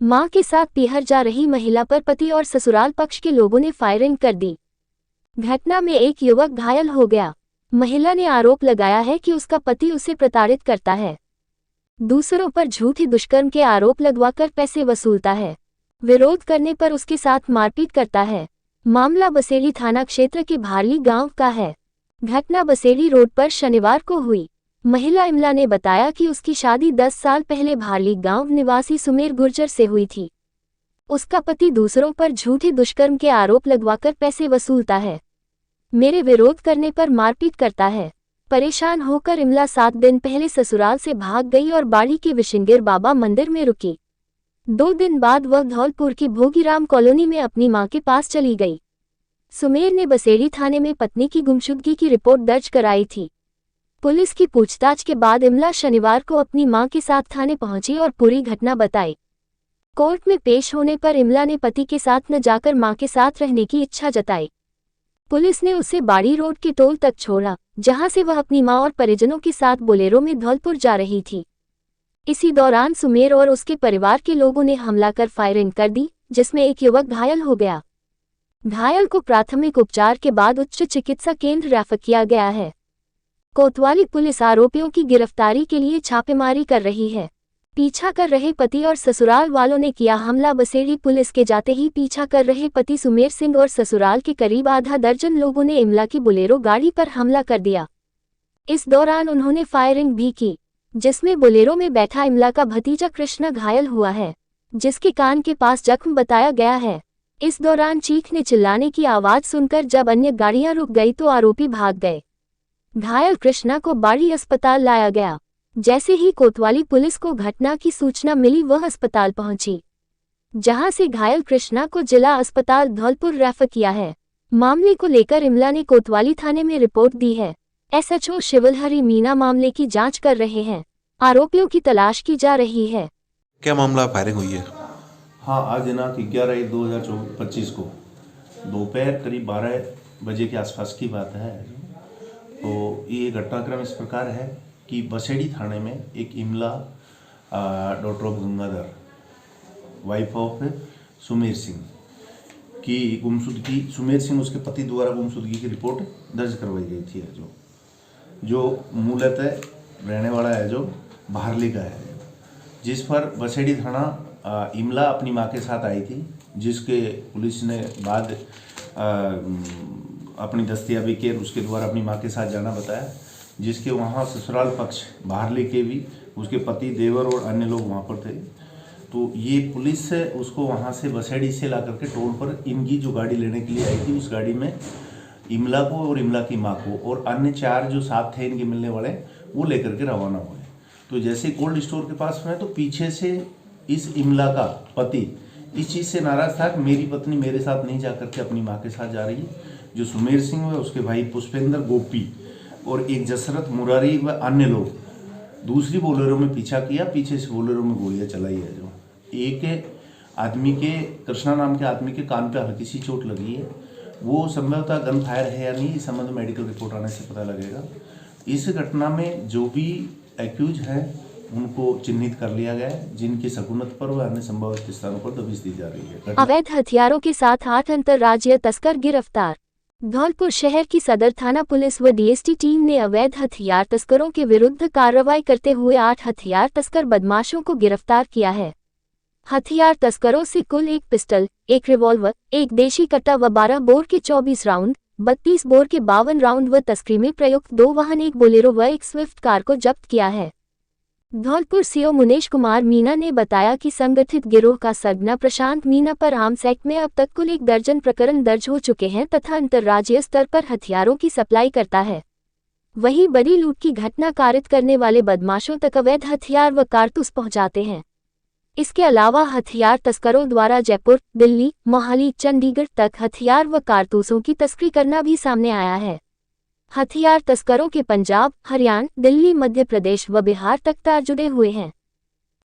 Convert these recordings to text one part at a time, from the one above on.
मां के साथ पीहर जा रही महिला पर पति और ससुराल पक्ष के लोगों ने फायरिंग कर दी। घटना में एक युवक घायल हो गया। महिला ने आरोप लगाया है कि उसका पति उसे प्रताड़ित करता है, दूसरों पर झूठी दुष्कर्म के आरोप लगवाकर पैसे वसूलता है, विरोध करने पर उसके साथ मारपीट करता है। मामला बसेड़ी थाना क्षेत्र के भारली गांव का है। घटना बसेड़ी रोड पर शनिवार को हुई। महिला इमला ने बताया कि उसकी शादी 10 साल पहले भारली गांव निवासी सुमेर गुर्जर से हुई थी। उसका पति दूसरों पर झूठे दुष्कर्म के आरोप लगवाकर पैसे वसूलता है, मेरे विरोध करने पर मारपीट करता है। परेशान होकर इमला 7 दिन पहले ससुराल से भाग गई और बाड़ी के विशिंगिर बाबा मंदिर में रुकी। 2 दिन बाद वह धौलपुर की भोगीराम कॉलोनी में अपनी मां के पास चली गई। सुमेर ने बसेड़ी थाने में पत्नी की गुमशुदगी की रिपोर्ट दर्ज कराई थी। पुलिस की पूछताछ के बाद इमला शनिवार को अपनी मां के साथ थाने पहुंची और पूरी घटना बताई। कोर्ट में पेश होने पर इमला ने पति के साथ न जाकर मां के साथ रहने की इच्छा जताई। पुलिस ने उसे बाड़ी रोड के टोल तक छोड़ा, जहां से वह अपनी मां और परिजनों के साथ बोलेरो में धौलपुर जा रही थी। इसी दौरान सुमेर और उसके परिवार के लोगों ने हमला कर फायरिंग कर दी, जिसमें एक युवक घायल हो गया। घायल को प्राथमिक उपचार के बाद उच्च चिकित्सा केंद्र रेफर किया गया है। कोतवाली पुलिस आरोपियों की गिरफ्तारी के लिए छापेमारी कर रही है। पीछा कर रहे पति और ससुराल वालों ने किया हमला। बसेड़ी पुलिस के जाते ही पीछा कर रहे पति सुमेर सिंह और ससुराल के करीब आधा दर्जन लोगों ने इमला की बोलेरो गाड़ी पर हमला कर दिया। इस दौरान उन्होंने फायरिंग भी की, जिसमें बोलेरो में बैठा इमला का भतीजा कृष्णा घायल हुआ है, जिसके कान के पास जख्म बताया गया है। इस दौरान चीखने चिल्लाने की आवाज सुनकर जब अन्य गाड़ियां रुक गई तो आरोपी भाग गए। घायल कृष्णा को बाड़ी अस्पताल लाया गया। जैसे ही कोतवाली पुलिस को घटना की सूचना मिली वह अस्पताल पहुंची, जहां से घायल कृष्णा को जिला अस्पताल धौलपुर रेफर किया है। मामले को लेकर इमला ने कोतवाली थाने में रिपोर्ट दी है। एसएचओ शिवलहरी मीना मामले की जांच कर रहे हैं। आरोपियों की तलाश की जा रही है। क्या मामला फायरिंग हुई है? हाँ, आज दिनांक 11/1/2025 को दोपहर करीब 12 बजे के आसपास की बात है। तो ये घटनाक्रम इस प्रकार है कि बसेड़ी थाने में एक Imla daughter of Gangadhar wife of Sumer Singh की गुमशुदगी, सुमेर सिंह उसके पति द्वारा गुमशुदगी की रिपोर्ट दर्ज करवाई गई थी, जो मूलतः रहने वाला है जो भारली का है, जिस पर बसेड़ी थाना इमला अपनी मां के साथ आई थी, जिसके पुलिस ने बाद अपनी दस्तयाबी के उसके द्वारा अपनी मां के साथ जाना बताया, जिसके वहाँ ससुराल पक्ष भारली के भी उसके पति देवर और अन्य लोग वहाँ पर थे। तो ये पुलिस उसको वहाँ से बसेड़ी से ला करके टोल पर इनकी जो गाड़ी लेने के लिए आई थी, उस गाड़ी में इमला को और इमला की माँ को और अन्य 4 जो साथ थे इनके मिलने वाले, वो लेकर के रवाना हुए। तो जैसे कोल्ड स्टोर के पास में, तो पीछे से इस इमला का पति इस चीज़ से नाराज़ था कि मेरी पत्नी मेरे साथ नहीं जा करके अपनी माँ के साथ जा रही है। जो सुमेर सिंह है, उसके भाई पुष्पेंद्र, गोपी और एक जसरत, मुरारी व अन्य लोग दूसरी बोलेरो में पीछा किया। पीछे से बोलेरो में गोलियां चलाई है। जो एक आदमी के, कृष्णा नाम के आदमी के कान पे हल्की सी चोट लगी है। वो संभवतः गन फायर है या नहीं, इस संबंध में मेडिकल रिपोर्ट आने से पता लगेगा। इस घटना में जो भी एक्यूज है उनको चिन्हित कर लिया गया है, जिनकी शकुनत पर व अन्य संभावित स्थानों पर दबिश दी जा रही है। अवैध हथियारों के साथ 8 अंतर्राज्यीय तस्कर गिरफ्तार। धौलपुर शहर की सदर थाना पुलिस व डीएसटी टीम ने अवैध हथियार तस्करों के विरुद्ध कार्रवाई करते हुए 8 हथियार तस्कर बदमाशों को गिरफ्तार किया है। हथियार तस्करों से कुल 1 पिस्टल, 1 रिवॉल्वर, 1 देशी कट्टा व 12 बोर के 24 राउंड, 32 बोर के 52 राउंड व तस्करी में प्रयुक्त 2 वाहन, 1 बोलेरो व 1 स्विफ्ट कार को जब्त किया है। धौलपुर सीओ मुनेश कुमार मीना ने बताया कि संगठित गिरोह का सरगना प्रशांत मीना पर आर्म्स एक्ट में अब तक कुल 1 दर्जन प्रकरण दर्ज हो चुके हैं तथा अंतर्राज्यीय स्तर पर हथियारों की सप्लाई करता है। वहीं बड़ी लूट की घटना कारित करने वाले बदमाशों तक अवैध हथियार व कारतूस पहुंचाते हैं। इसके अलावा हथियार तस्करों द्वारा जयपुर, दिल्ली, मोहाली, चंडीगढ़ तक हथियार व कारतूसों की तस्करी करना भी सामने आया है। हथियार तस्करों के पंजाब, हरियाणा, दिल्ली, मध्य प्रदेश व बिहार तक तार जुड़े हुए हैं।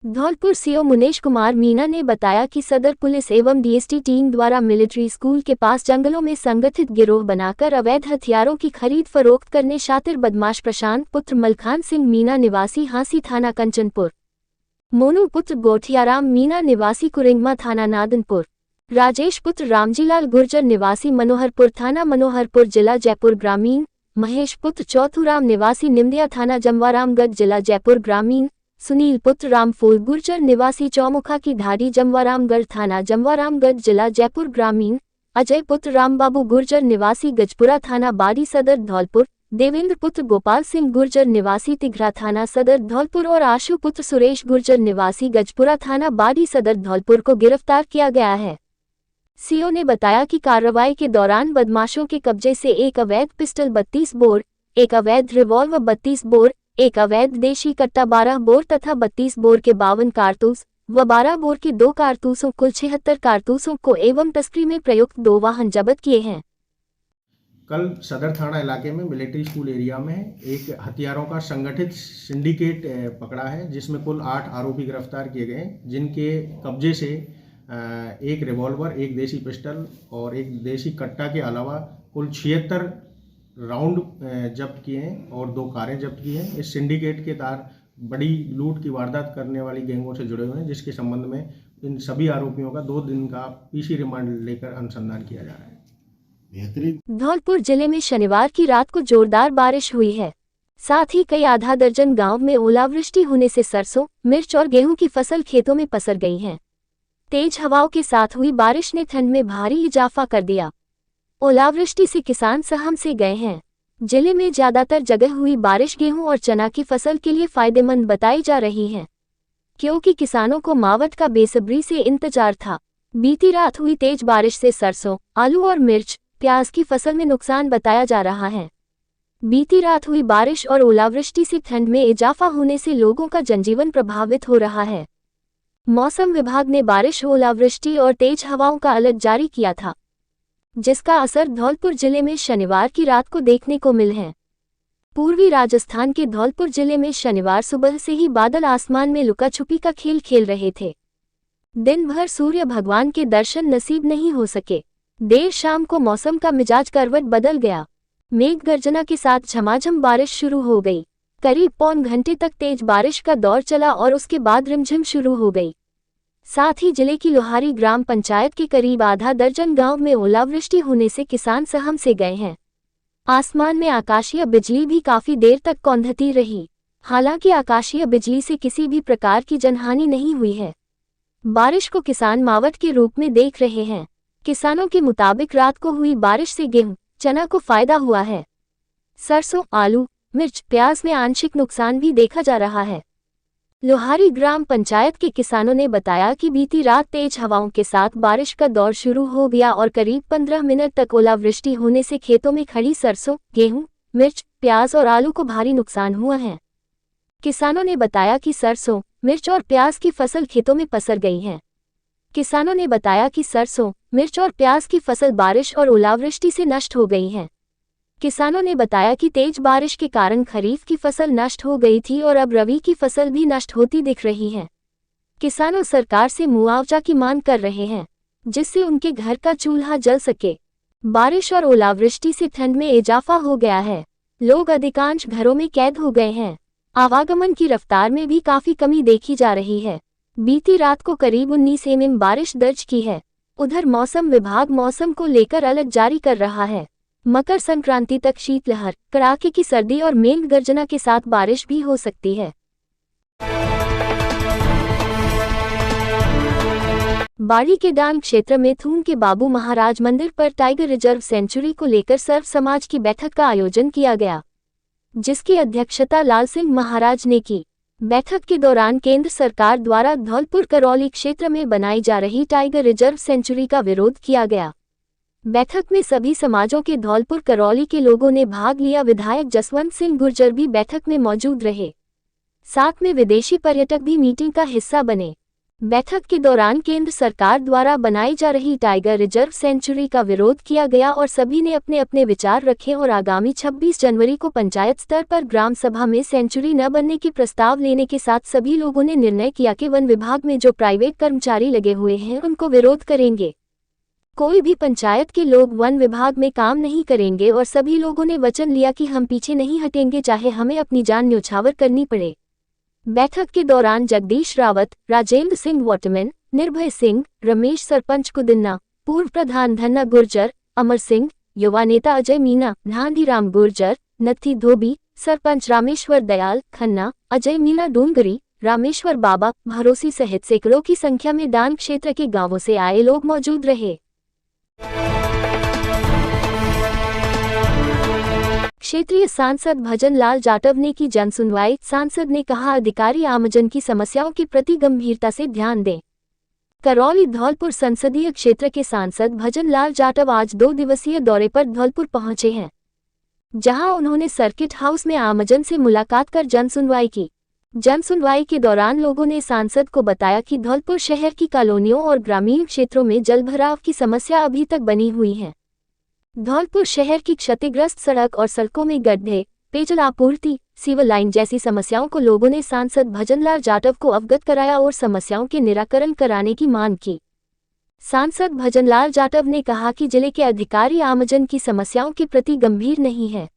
धौलपुर सीओ मुनेश कुमार मीना ने बताया कि सदर पुलिस एवं डीएसटी टीम द्वारा मिलिट्री स्कूल के पास जंगलों में संगठित गिरोह बनाकर अवैध हथियारों की खरीद फरोख्त करने शातिर बदमाश प्रशांत पुत्र मलखान सिंह मीना निवासी हांसी थाना कंचनपुर मोनू पुत्र गोठियाराम मीना निवासी कुरिंगमा थाना नादनपुर। राजेश पुत्र रामजीलाल गुर्जर निवासी मनोहरपुर थाना मनोहरपुर जिला जयपुर ग्रामीण। महेश पुत्र चौथुराम निवासी निम्दिया थाना जमवारामगढ़ जिला जयपुर ग्रामीण। सुनील पुत्र रामफूल गुर्जर निवासी चौमुखा की ढाडी जमवारामगढ़ थाना जमवारामगढ़ जिला जयपुर ग्रामीण। अजय पुत्र रामबाबू गुर्जर निवासी गजपुरा थाना बाड़ी सदर धौलपुर। देवेंद्र पुत्र गोपाल सिंह गुर्जर निवासी तिघरा थाना सदर धौलपुर और आशु पुत्र सुरेश गुर्जर निवासी गजपुरा थाना बाड़ी सदर धौलपुर को गिरफ्तार किया गया है। सीओ ने बताया कि कार्रवाई के दौरान बदमाशों के कब्जे से एक अवैध पिस्टल 32 बोर, एक अवैध रिवॉल्वर 32 बोर, एक अवैध देशी कट्टा 12 बोर तथा 32 बोर के 52 कारतूस व 12 बोर के 2 कारतूसों कुल 76 कारतूसों को एवं तस्करी में प्रयुक्त 2 वाहन जब्त किए हैं। कल सदर थाना इलाके में मिलिट्री स्कूल एरिया में एक हथियारों का संगठित सिंडिकेट पकड़ा है, जिसमें कुल 8 आरोपी गिरफ्तार किए गए, जिनके कब्जे से एक रिवॉल्वर, एक देसी पिस्टल और एक देसी कट्टा के अलावा कुल 76 राउंड जब्त किए हैं और 2 कारें जब्त की हैं। इस सिंडिकेट के तार बड़ी लूट की वारदात करने वाली गैंगों से जुड़े हुए हैं, जिसके संबंध में इन सभी आरोपियों का 2 दिन का पीसी रिमांड लेकर अनुसंधान किया जा रहा है। धौलपुर जिले में शनिवार की रात को जोरदार बारिश हुई है। साथ ही कई आधा दर्जन गांव में ओलावृष्टि होने से सरसों, मिर्च और गेहूं की फसल खेतों में पसर गई है। तेज हवाओं के साथ हुई बारिश ने ठंड में भारी इजाफा कर दिया। ओलावृष्टि से किसान सहम से गए हैं। जिले में ज्यादातर जगह हुई बारिश गेहूं और चना की फसल के लिए फायदेमंद बताई जा रही है, क्योंकि किसानों को मावठ का बेसब्री से इंतजार था। बीती रात हुई तेज बारिश से सरसों, आलू और मिर्च, प्याज की फसल में नुकसान बताया जा रहा है। बीती रात हुई बारिश और ओलावृष्टि से ठंड में इजाफा होने से लोगों का जनजीवन प्रभावित हो रहा है। मौसम विभाग ने बारिश, ओलावृष्टि और तेज हवाओं का अलर्ट जारी किया था, जिसका असर धौलपुर जिले में शनिवार की रात को देखने को मिल है। पूर्वी राजस्थान के धौलपुर जिले में शनिवार सुबह से ही बादल आसमान में लुका छुपी का खेल खेल रहे थे। दिन भर सूर्य भगवान के दर्शन नसीब नहीं हो सके। देर शाम को मौसम का मिजाज करवट बदल गया। मेघ गर्जना के साथ झमाझम बारिश शुरू हो गई। करीब पौन घंटे तक तेज बारिश का दौर चला और उसके बाद रिमझिम शुरू हो गई। साथ ही जिले की लोहारी ग्राम पंचायत के करीब आधा दर्जन गांव में ओलावृष्टि होने से किसान सहम से गए हैं। आसमान में आकाशीय बिजली भी काफी देर तक कौंधती रही। हालांकि आकाशीय बिजली से किसी भी प्रकार की जनहानि नहीं हुई है। बारिश को किसान मावठ के रूप में देख रहे हैं। किसानों के मुताबिक रात को हुई बारिश से गेहूं, चना को फायदा हुआ है। सरसों, आलू, मिर्च, प्याज में आंशिक नुकसान भी देखा जा रहा है। लोहारी ग्राम पंचायत के किसानों ने बताया कि बीती रात तेज हवाओं के साथ बारिश का दौर शुरू हो गया और करीब 15 मिनट तक ओलावृष्टि होने से खेतों में खड़ी सरसों, गेहूं, मिर्च, प्याज और आलू को भारी नुकसान हुआ है। किसानों ने बताया कि सरसों, मिर्च और प्याज की फसल खेतों में पसर गई है। किसानों ने बताया कि सरसों, मिर्च और प्याज की फसल बारिश और ओलावृष्टि से नष्ट हो गई है। किसानों ने बताया कि तेज बारिश के कारण खरीफ की फसल नष्ट हो गई थी और अब रबी की फसल भी नष्ट होती दिख रही है। किसानों सरकार से मुआवजा की मांग कर रहे हैं, जिससे उनके घर का चूल्हा जल सके। बारिश और ओलावृष्टि से ठंड में इजाफा हो गया है। लोग अधिकांश घरों में कैद हो गए हैं। आवागमन की रफ्तार में भी काफी कमी देखी जा रही है। बीती रात को करीब 19 mm बारिश दर्ज की है। उधर मौसम विभाग मौसम को लेकर अलर्ट जारी कर रहा है। मकर संक्रांति तक शीतलहर, कड़ाके की सर्दी और मेघ गर्जना के साथ बारिश भी हो सकती है। बाड़ी के डांग क्षेत्र में थूम के बाबू महाराज मंदिर पर टाइगर रिजर्व सेंचुरी को लेकर सर्व समाज की बैठक का आयोजन किया गया, जिसकी अध्यक्षता लाल सिंह महाराज ने की। बैठक के दौरान केंद्र सरकार द्वारा धौलपुर करौली क्षेत्र में बनाई जा रही टाइगर रिजर्व सेंचुरी का विरोध किया गया। बैठक में सभी समाजों के धौलपुर करौली के लोगों ने भाग लिया। विधायक जसवंत सिंह गुर्जर भी बैठक में मौजूद रहे। साथ में विदेशी पर्यटक भी मीटिंग का हिस्सा बने। बैठक के दौरान केंद्र सरकार द्वारा बनाई जा रही टाइगर रिजर्व सेंचुरी का विरोध किया गया और सभी ने अपने अपने विचार रखे और आगामी 26 जनवरी को पंचायत स्तर पर ग्राम सभा में सेंचुरी न बनने की प्रस्ताव लेने के साथ सभी लोगों ने निर्णय किया कि वन विभाग में जो प्राइवेट कर्मचारी लगे हुए हैं उनको विरोध करेंगे। कोई भी पंचायत के लोग वन विभाग में काम नहीं करेंगे और सभी लोगों ने वचन लिया कि हम पीछे नहीं हटेंगे, चाहे हमें अपनी जान न्यौछावर करनी पड़े। बैठक के दौरान जगदीश रावत, राजेंद्र सिंह वाटरमैन, निर्भय सिंह, रमेश सरपंच कुदिन्ना, पूर्व प्रधान धन्ना गुर्जर, अमर सिंह, युवा नेता अजय मीना, ढांढीराम गुर्जर, नत्थी धोबी, सरपंच रामेश्वर दयाल खन्ना, अजय मीना डोंगरी, रामेश्वर बाबा, भरोसी सहित सैकड़ों की संख्या में दान क्षेत्र के गांवों से आए लोग मौजूद रहे। क्षेत्रीय सांसद भजन लाल जाटव ने की जनसुनवाई। सांसद ने कहा, अधिकारी आमजन की समस्याओं के प्रति गंभीरता से ध्यान दें। करौली धौलपुर संसदीय क्षेत्र के सांसद भजन लाल जाटव आज 2 दिवसीय दौरे पर धौलपुर पहुंचे हैं, जहां उन्होंने सर्किट हाउस में आमजन से मुलाकात कर जनसुनवाई की। जनसुनवाई के दौरान लोगों ने सांसद को बताया कि धौलपुर शहर की कॉलोनियों और ग्रामीण क्षेत्रों में जलभराव की समस्या अभी तक बनी हुई है। धौलपुर शहर की क्षतिग्रस्त सड़क और सड़कों में गड्ढे, पेयजल आपूर्ति, सीवर लाइन जैसी समस्याओं को लोगों ने सांसद भजनलाल जाटव को अवगत कराया और समस्याओं के निराकरण कराने की मांग की। सांसद भजनलाल जाटव ने कहा कि जिले के अधिकारी आमजन की समस्याओं के प्रति गंभीर नहीं है।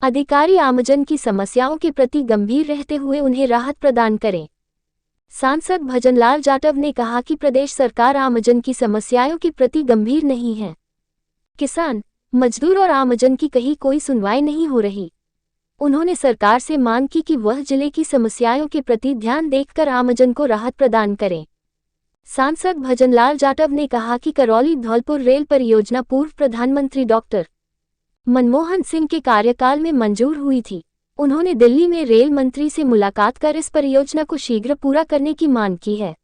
अधिकारी आमजन की समस्याओं के प्रति गंभीर रहते हुए उन्हें राहत प्रदान करें। सांसद भजनलाल जाटव ने कहा कि प्रदेश सरकार आमजन की समस्याओं के प्रति गंभीर नहीं है। किसान, मजदूर और आमजन की कहीं कोई सुनवाई नहीं हो रही। उन्होंने सरकार से मांग की कि वह जिले की समस्याओं के प्रति ध्यान देकर आमजन को राहत प्रदान करें। सांसद भजनलाल जाटव ने कहा कि करौली धौलपुर रेल परियोजना पूर्व प्रधानमंत्री डॉक्टर मनमोहन सिंह के कार्यकाल में मंजूर हुई थी। उन्होंने दिल्ली में रेल मंत्री से मुलाकात कर इस परियोजना को शीघ्र पूरा करने की मांग की है।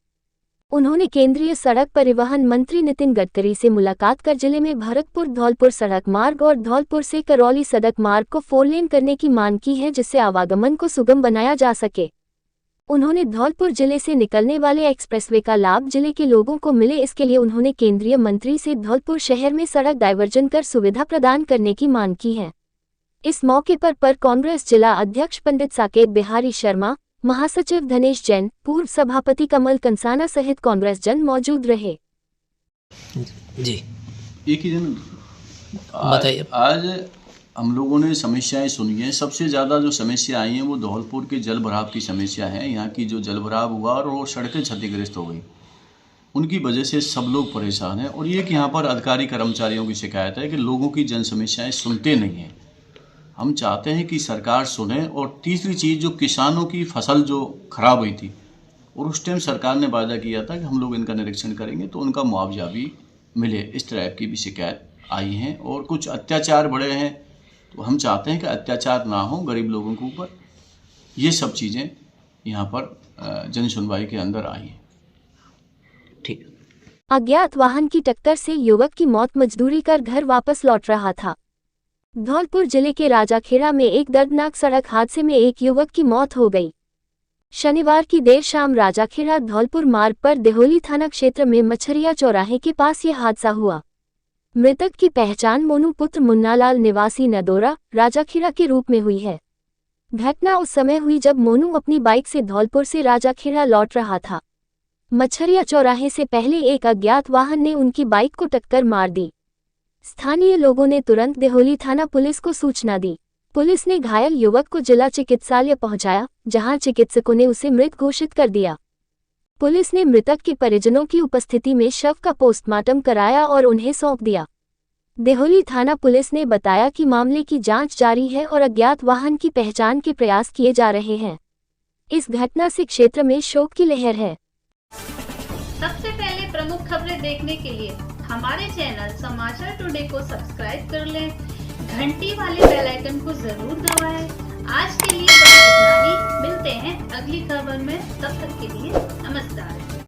उन्होंने केंद्रीय सड़क परिवहन मंत्री नितिन गडकरी से मुलाकात कर जिले में भरतपुर धौलपुर सड़क मार्ग और धौलपुर से करौली सड़क मार्ग को 4 लेन करने की मांग की है, जिससे आवागमन को सुगम बनाया जा सके। उन्होंने धौलपुर जिले से निकलने वाले एक्सप्रेसवे का लाभ जिले के लोगों को मिले, इसके लिए उन्होंने केंद्रीय मंत्री से धौलपुर शहर में सड़क डायवर्जन कर सुविधा प्रदान करने की मांग की है। इस मौके पर कांग्रेस जिला अध्यक्ष पंडित साकेत बिहारी शर्मा, महासचिव धनेश जैन, पूर्व सभापति कमल कंसाना सहित कांग्रेस जन मौजूद रहे। जी एक ही दिन बताइए। आज हम लोगों ने समस्याएं सुनी हैं। सबसे ज़्यादा जो समस्या आई हैं वो धौलपुर के जल भराव की समस्या है। यहाँ की जो जल भराव हुआ और वो सड़कें क्षतिग्रस्त हो गई, उनकी वजह से सब लोग परेशान हैं। और ये कि यहाँ पर अधिकारी कर्मचारियों की शिकायत है कि लोगों की जन समस्याएँ सुनते नहीं हैं। हम चाहते हैं कि सरकार सुने। और तीसरी चीज़, जो किसानों की फसल जो खराब हुई थी और उस टाइम सरकार ने वादा किया था कि हम लोग इनका निरीक्षण करेंगे तो उनका मुआवजा भी मिले, इस तरह की भी शिकायत आई हैं। और कुछ अत्याचार बढ़े हैं, तो हम चाहते हैं कि अत्याचार ना हो गरीब लोगों के ऊपर। ये सब चीज़ें यहाँ पर जन सुनवाई के अंदर आई हैं। ठीक। अज्ञात वाहन की टक्कर से युवक की मौत, मजदूरी कर घर वापस लौट रहा था। धौलपुर जिले के राजाखेड़ा में एक दर्दनाक सड़क हादसे में एक युवक की मौत हो गई। शनिवार की देर शाम राजाखेड़ा धौलपुर मार्ग पर देहोली थाना क्षेत्र में मछरिया चौराहे के पास यह हादसा हुआ। मृतक की पहचान मोनू पुत्र मुन्नालाल निवासी नदौरा राजाखेड़ा के रूप में हुई है। घटना उस समय हुई जब मोनू अपनी बाइक से धौलपुर से राजाखेड़ा लौट रहा था। मछरिया चौराहे से पहले एक अज्ञात वाहन ने उनकी बाइक को टक्कर मार दी। स्थानीय लोगों ने तुरंत देहोली थाना पुलिस को सूचना दी। पुलिस ने घायल युवक को जिला चिकित्सालय पहुंचाया, जहां चिकित्सकों ने उसे मृत घोषित कर दिया। पुलिस ने मृतक के परिजनों की उपस्थिति में शव का पोस्टमार्टम कराया और उन्हें सौंप दिया। देहोली थाना पुलिस ने बताया कि मामले की जांच जारी है और अज्ञात वाहन की पहचान के प्रयास किए जा रहे हैं। इस घटना से क्षेत्र में शोक की लहर है। सबसे पहले प्रमुख खबरें देखने के लिए हमारे चैनल समाचार टुडे को सब्सक्राइब कर लें, घंटी वाले बेल आइकन को जरूर दबाएं। आज के लिए बस इतना ही। मिलते हैं अगली खबर में, तब तक के लिए नमस्कार।